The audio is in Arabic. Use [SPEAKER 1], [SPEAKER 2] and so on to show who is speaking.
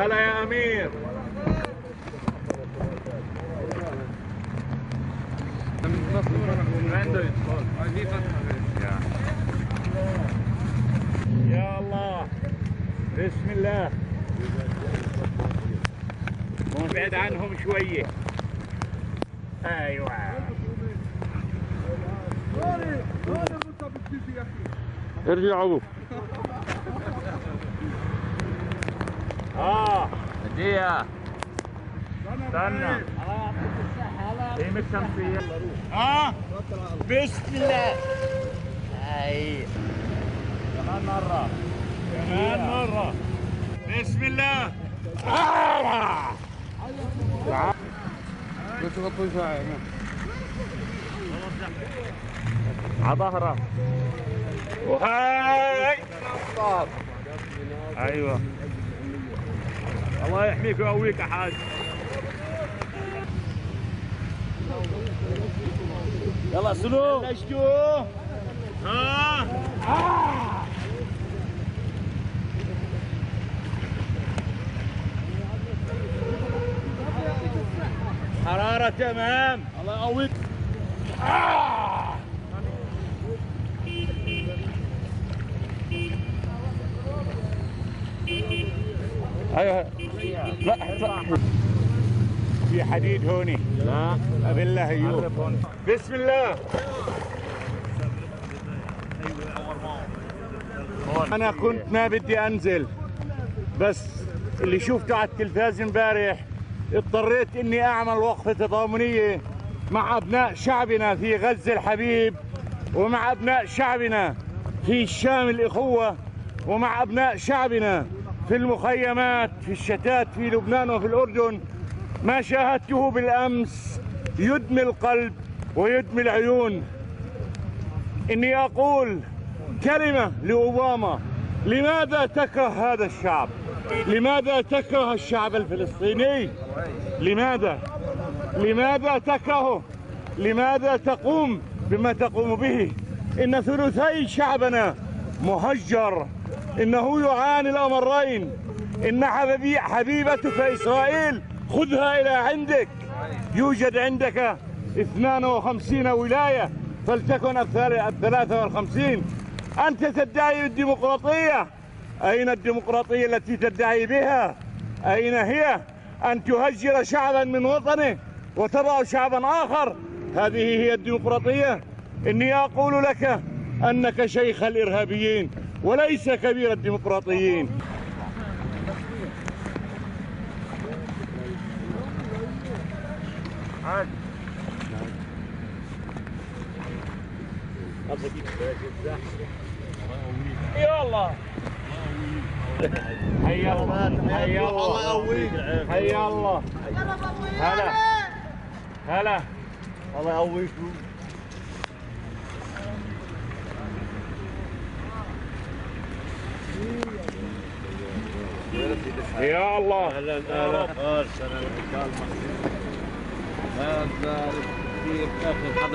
[SPEAKER 1] هلا يا امير. يا الله بسم الله. ونبعد عنهم شويه. ايوه ارجعوا. هدية. استنى. قيمة الشمسية. بسم الله. اي كمان مرة. كمان مرة. بسم الله.
[SPEAKER 2] بس غطوا ساعة.
[SPEAKER 1] على ظهره. وهاي. ايوه. الله يحميك ويقويك يا حاج. يلا سلو. بلشتوا. حرارة تمام. الله يقويك. ايوه. لا في حديد هوني. لا بالله ايوه. بسم الله. انا كنت ما بدي انزل، بس اللي شفته على التلفاز امبارح اضطريت اني اعمل وقفة تضامنية مع ابناء شعبنا في غزة الحبيب، ومع ابناء شعبنا في الشام الاخوة، ومع ابناء شعبنا في المخيمات في الشتات في لبنان وفي الأردن. ما شاهدته بالأمس يدمي القلب ويدمي العيون. إني أقول كلمة لأوباما: لماذا تكره هذا الشعب؟ لماذا تكره الشعب الفلسطيني؟ لماذا تكرهه؟ لماذا تقوم بما تقوم به؟ إن ثلثي شعبنا مهجر، إنه يعاني الأمرين. إن حبيبتك إسرائيل خذها إلى عندك. يوجد عندك 52 ولاية، فلتكن 53. أنت تدعي الديمقراطية. أين الديمقراطية التي تدعي بها؟ أين هي؟ أن تهجر شعبا من وطنه وتضع شعبا آخر، هذه هي الديمقراطية؟ إني أقول لك أنك شيخ الإرهابيين وليس كبير الديمقراطيين. يا الله. حيا الله. حيا الله. حيا الله. هلا هلا. الله يقويك. يا الله.
[SPEAKER 3] اهلا اهلا. هذا كيف اخر